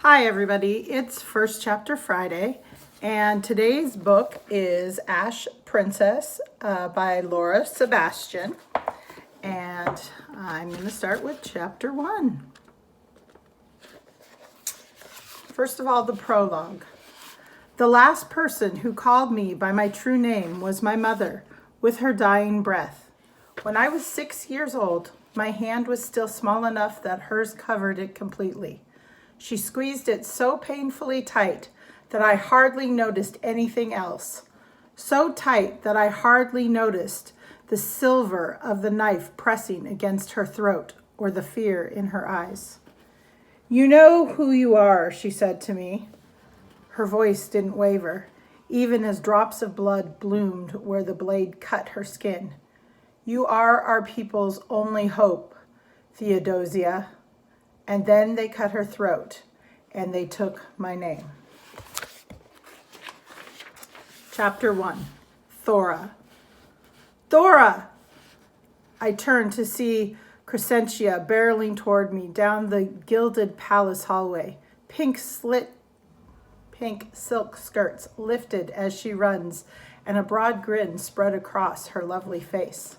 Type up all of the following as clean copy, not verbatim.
Hi everybody, it's First Chapter Friday, and today's book is Ash Princess by Laura Sebastian, and I'm going to start with Chapter 1. First of all, the prologue. The last person who called me by my true name was my mother, with her dying breath. When I was 6 years old, my hand was still small enough that hers covered it completely. She squeezed it so painfully tight that I hardly noticed anything else. So tight that I hardly noticed the silver of the knife pressing against her throat or the fear in her eyes. "You know who you are," she said to me. Her voice didn't waver, even as drops of blood bloomed where the blade cut her skin. "You are our people's only hope, Theodosia." And then they cut her throat, and they took my name. Chapter 1. Thora. "Thora!" I turned to see Crescentia barreling toward me down the gilded palace hallway, pink silk skirts lifted as she runs, and a broad grin spread across her lovely face.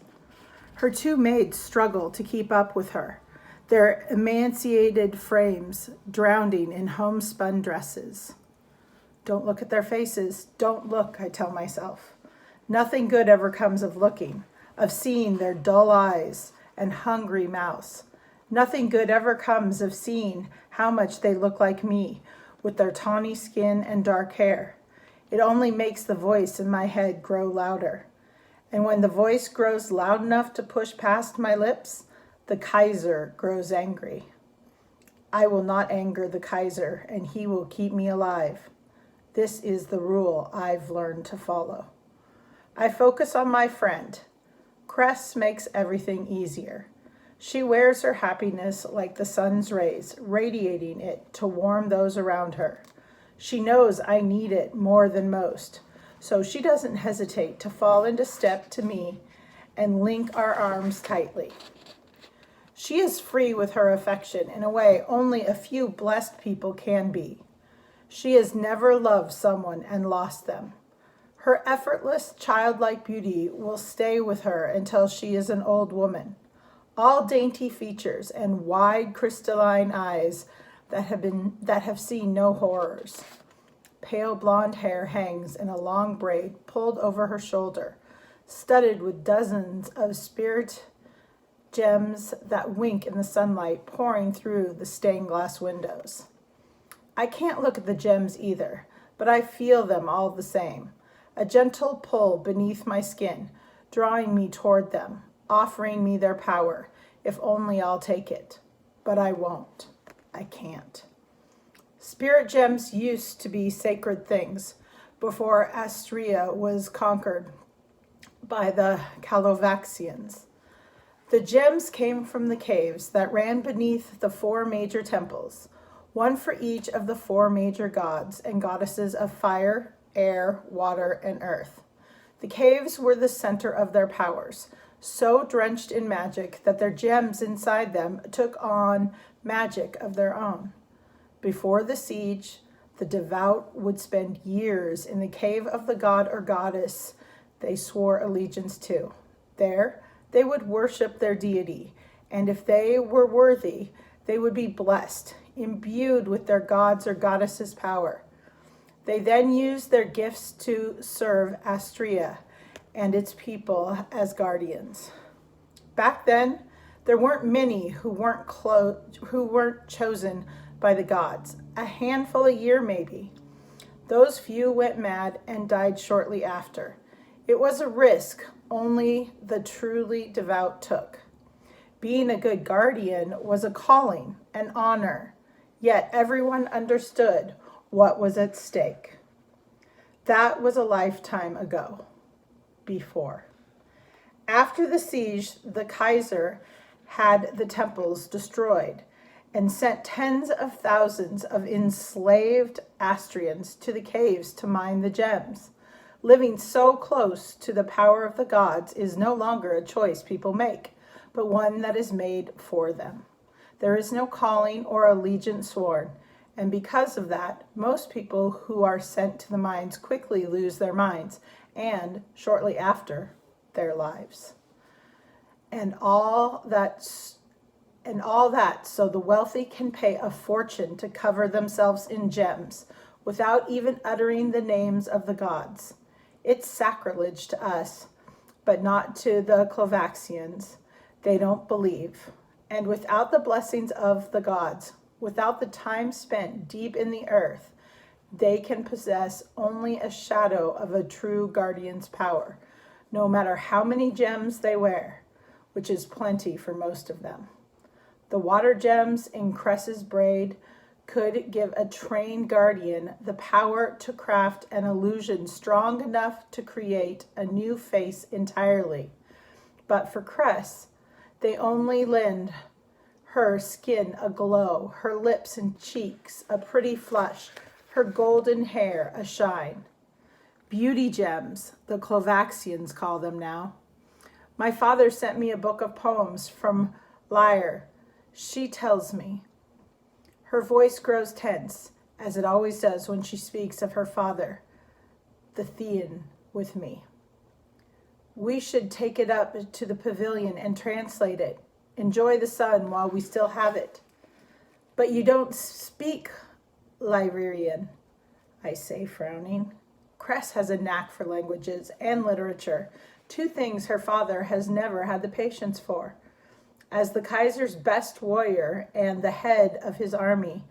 Her two maids struggle to keep up with her, their emaciated frames drowning in homespun dresses. Don't look at their faces. Don't look, I tell myself. Nothing good ever comes of looking, of seeing their dull eyes and hungry mouths. Nothing good ever comes of seeing how much they look like me, with their tawny skin and dark hair. It only makes the voice in my head grow louder. And when the voice grows loud enough to push past my lips, the Kaiser grows angry. I will not anger the Kaiser, and he will keep me alive. This is the rule I've learned to follow. I focus on my friend. Cress makes everything easier. She wears her happiness like the sun's rays, radiating it to warm those around her. She knows I need it more than most, so she doesn't hesitate to fall into step to me and link our arms tightly. She is free with her affection in a way only a few blessed people can be. She has never loved someone and lost them. Her effortless, childlike beauty will stay with her until she is an old woman. All dainty features and wide crystalline eyes that have seen no horrors. Pale blonde hair hangs in a long braid pulled over her shoulder, studded with dozens of spirit gems that wink in the sunlight pouring through the stained glass windows. I can't look at the gems either, but I feel them all the same. A gentle pull beneath my skin, drawing me toward them, offering me their power, if only I'll take it. But I won't. I can't. Spirit gems used to be sacred things before Astria was conquered by the Calovaxians. The gems came from the caves that ran beneath the 4 major temples, one for each of the 4 major gods and goddesses of fire, air, water, and earth. The caves were the center of their powers, so drenched in magic that their gems inside them took on magic of their own. Before the siege, the devout would spend years in the cave of the god or goddess they swore allegiance to. There, they would worship their deity, and if they were worthy, they would be blessed, imbued with their god's or goddess's power. They then used their gifts to serve Astria and its people as guardians. Back then, there weren't many who weren't chosen by the gods, a handful a year maybe. Those few went mad and died shortly after. It was a risk only the truly devout took. Being a good guardian was a calling, an honor, yet everyone understood what was at stake. That was a lifetime ago. Before. After the siege, the Kaiser had the temples destroyed and sent tens of thousands of enslaved Astrians to the caves to mine the gems. Living so close to the power of the gods is no longer a choice people make, but one that is made for them. There is no calling or allegiance sworn. And because of that, most people who are sent to the mines quickly lose their minds and, shortly after, their lives. And all that so the wealthy can pay a fortune to cover themselves in gems without even uttering the names of the gods. It's sacrilege to us, but not to the Clovaxians. They don't believe. And without the blessings of the gods, without the time spent deep in the earth, they can possess only a shadow of a true guardian's power, no matter how many gems they wear, which is plenty for most of them. The water gems in Cress's braid could give a trained guardian the power to craft an illusion strong enough to create a new face entirely. But for Cress, they only lend her skin a glow, her lips and cheeks a pretty flush, her golden hair a shine. Beauty gems, the Clovaxians call them now. My father sent me a book of poems from Lyre. She tells me. Her voice grows tense, as it always does when she speaks of her father, the Thean, with me. We should take it up to the pavilion and translate it. Enjoy the sun while we still have it. But you don't speak Lyrian, I say, frowning. Cress has a knack for languages and literature, two things her father has never had the patience for. As the Kaiser's best warrior and the head of his army,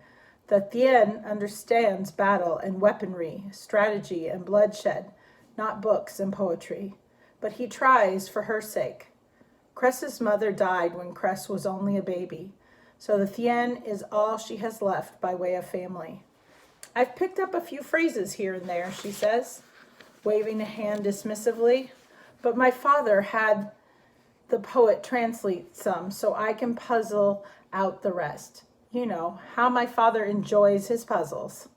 the Thean understands battle and weaponry, strategy and bloodshed, not books and poetry. But he tries for her sake. Cress's mother died when Cress was only a baby, so the Thean is all she has left by way of family. I've picked up a few phrases here and there, she says, waving a hand dismissively, but my father had the poet translate some so I can puzzle out the rest. You know, how my father enjoys his puzzles.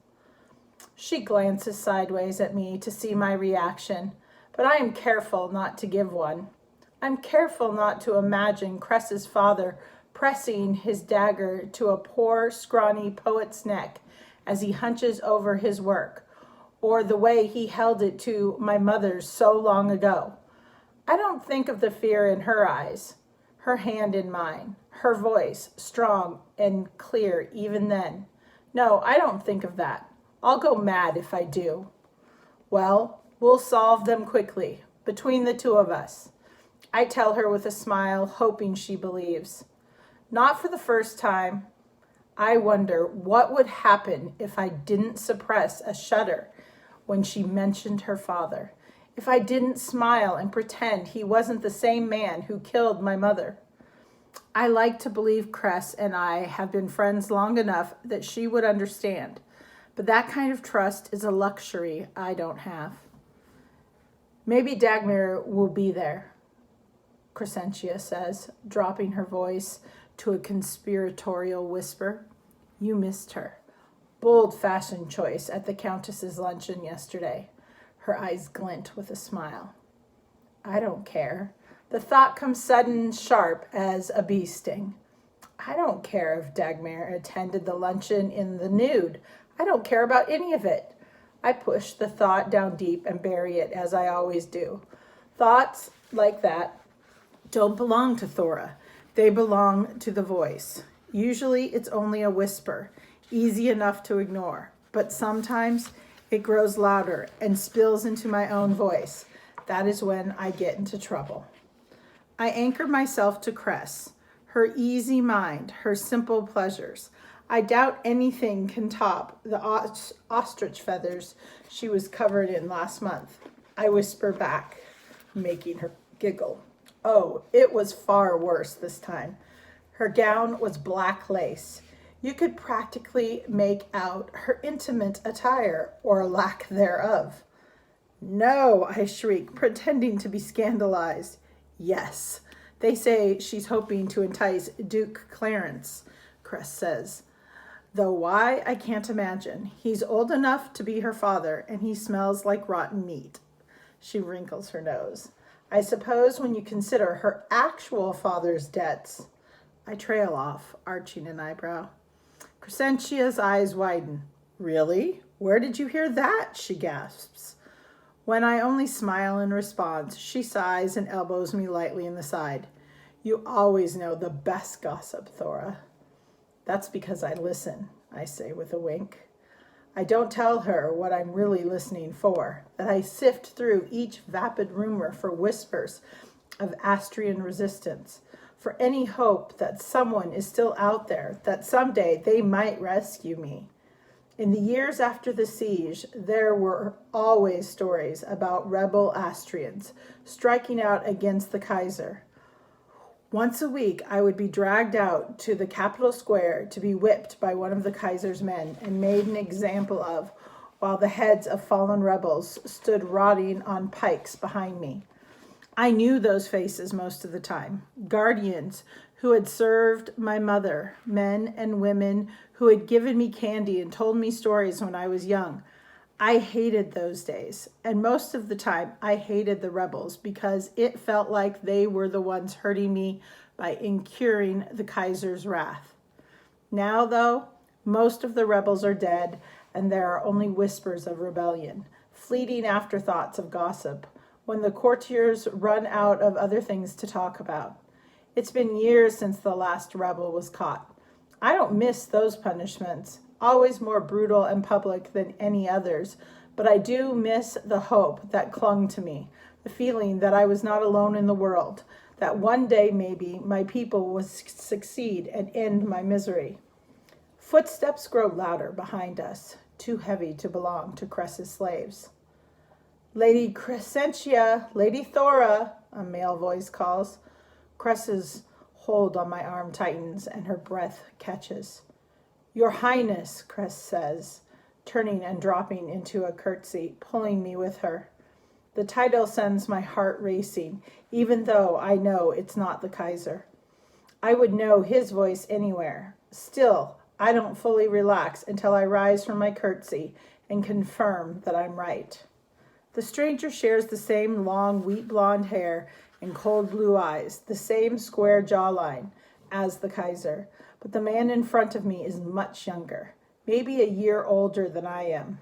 She glances sideways at me to see my reaction, but I am careful not to give one. I'm careful not to imagine Cress's father pressing his dagger to a poor, scrawny poet's neck as he hunches over his work, or the way he held it to my mother's so long ago. I don't think of the fear in her eyes, her hand in mine, her voice strong and clear even then. No, I don't think of that. I'll go mad if I do. Well, we'll solve them quickly, between the two of us. I tell her with a smile, hoping she believes. Not for the first time. I wonder what would happen if I didn't suppress a shudder when she mentioned her father. If I didn't smile and pretend he wasn't the same man who killed my mother. I like to believe Cress and I have been friends long enough that she would understand. But that kind of trust is a luxury I don't have. Maybe Dagmar will be there, Crescentia says, dropping her voice to a conspiratorial whisper. You missed her. Bold fashion choice at the Countess's luncheon yesterday. Her eyes glint with a smile. I don't care. The thought comes sudden and sharp as a bee sting. I don't care if Dagmar attended the luncheon in the nude. I don't care about any of it. I push the thought down deep and bury it as I always do. Thoughts like that don't belong to Thora. They belong to the voice. Usually it's only a whisper, easy enough to ignore. But sometimes it grows louder and spills into my own voice. That is when I get into trouble. I anchor myself to Cress, her easy mind, her simple pleasures. I doubt anything can top the ostrich feathers she was covered in last month. I whisper back, making her giggle. Oh, it was far worse this time. Her gown was black lace. You could practically make out her intimate attire, or lack thereof. No, I shriek, pretending to be scandalized. Yes, they say she's hoping to entice Duke Clarence, Cress says. Though why, I can't imagine. He's old enough to be her father, and he smells like rotten meat. She wrinkles her nose. I suppose when you consider her actual father's debts. I trail off, arching an eyebrow. Crescentia's eyes widen. Really? Where did you hear that? She gasps. When I only smile in response, she sighs and elbows me lightly in the side. You always know the best gossip, Thora. That's because I listen, I say with a wink. I don't tell her what I'm really listening for, that I sift through each vapid rumor for whispers of Astrian resistance, for any hope that someone is still out there, that someday they might rescue me. In the years after the siege, there were always stories about rebel Astrians striking out against the Kaiser. Once a week, I would be dragged out to the capital square to be whipped by one of the Kaiser's men and made an example of, while the heads of fallen rebels stood rotting on pikes behind me. I knew those faces most of the time, guardians who had served my mother, men and women who had given me candy and told me stories when I was young. I hated those days, and most of the time I hated the rebels because it felt like they were the ones hurting me by incurring the Kaiser's wrath. Now, though, most of the rebels are dead, and there are only whispers of rebellion, fleeting afterthoughts of gossip, when the courtiers run out of other things to talk about. It's been years since the last rebel was caught. I don't miss those punishments, always more brutal and public than any others, but I do miss the hope that clung to me, the feeling that I was not alone in the world, that one day maybe my people would succeed and end my misery. Footsteps grow louder behind us, too heavy to belong to Cress's slaves. Lady Crescentia, Lady Thora, a male voice calls. Cress's hold on my arm tightens and her breath catches. Your Highness, Cress says, turning and dropping into a curtsy, pulling me with her. The title sends my heart racing, even though I know it's not the Kaiser. I would know his voice anywhere. Still, I don't fully relax until I rise from my curtsy and confirm that I'm right. The stranger shares the same long wheat blonde hair and cold blue eyes, the same square jawline as the Kaiser, but the man in front of me is much younger, maybe a year older than I am.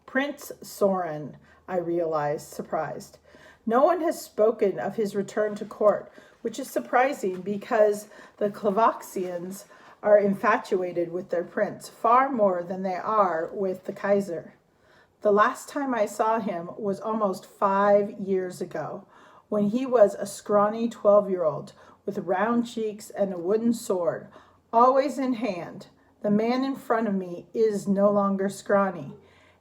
Prince Soren, I realize, surprised. No one has spoken of his return to court, which is surprising because the Klavaxians are infatuated with their prince far more than they are with the Kaiser. The last time I saw him was almost 5 years ago, when he was a scrawny 12-year-old with round cheeks and a wooden sword, always in hand. The man in front of me is no longer scrawny,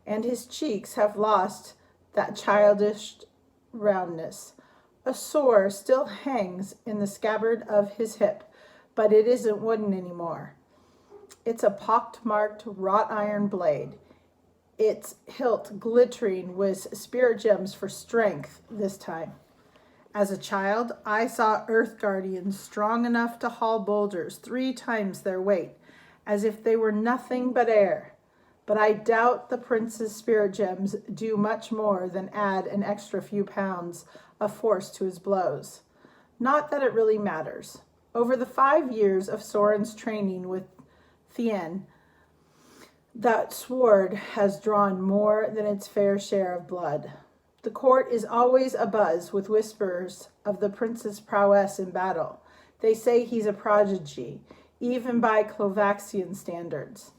and his cheeks have lost that childish roundness. A sword still hangs in the scabbard of his hip, but it isn't wooden anymore. It's a pockmarked wrought iron blade, its hilt glittering with spirit gems for strength this time. As a child, I saw earth guardians strong enough to haul boulders 3 times their weight, as if they were nothing but air. But I doubt the prince's spirit gems do much more than add an extra few pounds of force to his blows. Not that it really matters. Over the 5 years of Soren's training with Thien, that sword has drawn more than its fair share of blood. The court is always abuzz with whispers of the prince's prowess in battle. They say he's a prodigy, even by Klovaxian standards.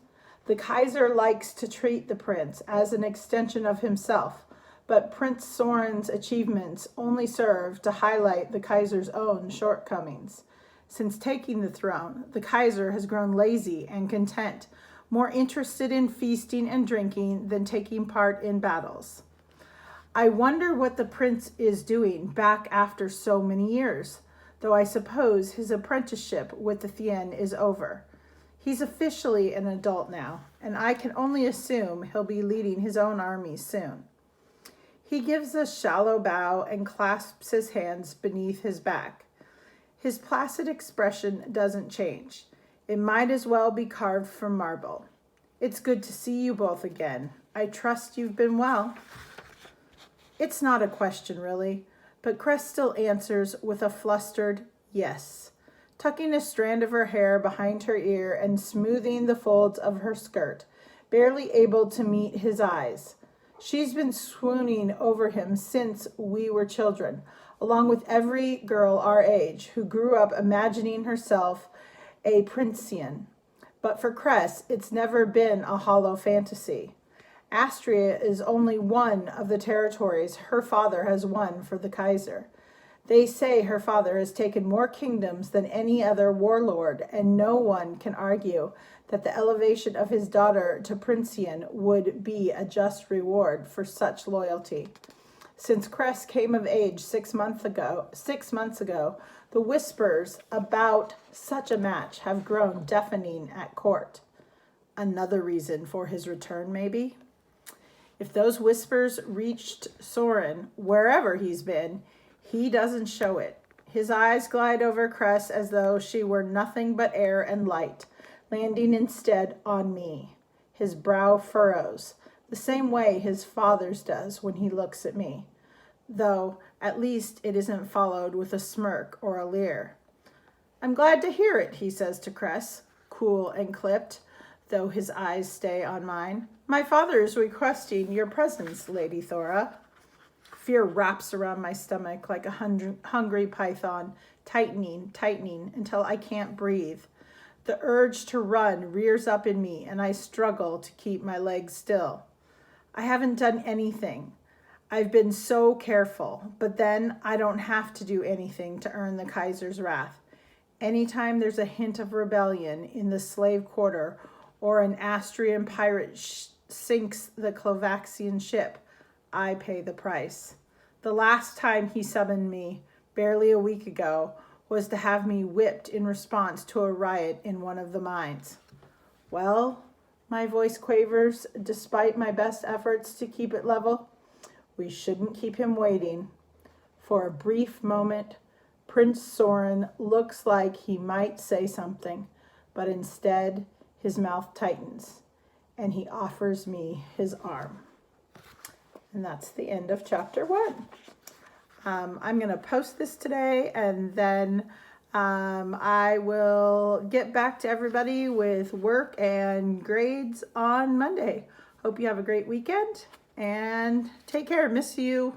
The Kaiser likes to treat the prince as an extension of himself, but Prince Soren's achievements only serve to highlight the Kaiser's own shortcomings. Since taking the throne, the Kaiser has grown lazy and content, more interested in feasting and drinking than taking part in battles. I wonder what the prince is doing back after so many years, though I suppose his apprenticeship with the Thien is over. He's officially an adult now, and I can only assume he'll be leading his own army soon. He gives a shallow bow and clasps his hands beneath his back. His placid expression doesn't change. It might as well be carved from marble. It's good to see you both again. I trust you've been well. It's not a question, really, but Cress still answers with a flustered yes. tucking a strand of her hair behind her ear and smoothing the folds of her skirt, barely able to meet his eyes. She's been swooning over him since we were children, along with every girl our age who grew up imagining herself a Princian. But for Cress, it's never been a hollow fantasy. Astria is only one of the territories her father has won for the Kaiser. They say her father has taken more kingdoms than any other warlord, and no one can argue that the elevation of his daughter to Princian would be a just reward for such loyalty. Since Cress came of age 6 months ago, the whispers about such a match have grown deafening at court. Another reason for his return, maybe? If those whispers reached Soren, wherever he's been, he doesn't show it. His eyes glide over Cress as though she were nothing but air and light, landing instead on me. His brow furrows, the same way his father's does when he looks at me, though at least it isn't followed with a smirk or a leer. I'm glad to hear it, he says to Cress, cool and clipped, though his eyes stay on mine. My father is requesting your presence, Lady Thora. Fear wraps around my stomach like a hungry python, tightening until I can't breathe. The urge to run rears up in me, and I struggle to keep my legs still. I haven't done anything. I've been so careful, but then I don't have to do anything to earn the Kaiser's wrath. Anytime there's a hint of rebellion in the slave quarter or an Astrian pirate sinks the Clovaxian ship, I pay the price. The last time he summoned me, barely a week ago, was to have me whipped in response to a riot in one of the mines. Well, my voice quavers, despite my best efforts to keep it level. We shouldn't keep him waiting. For a brief moment, Prince Soren looks like he might say something, but instead his mouth tightens, and he offers me his arm. And that's the end of chapter 1. I'm going to post this today, and then I will get back to everybody with work and grades on Monday. Hope you have a great weekend, and take care. Miss you.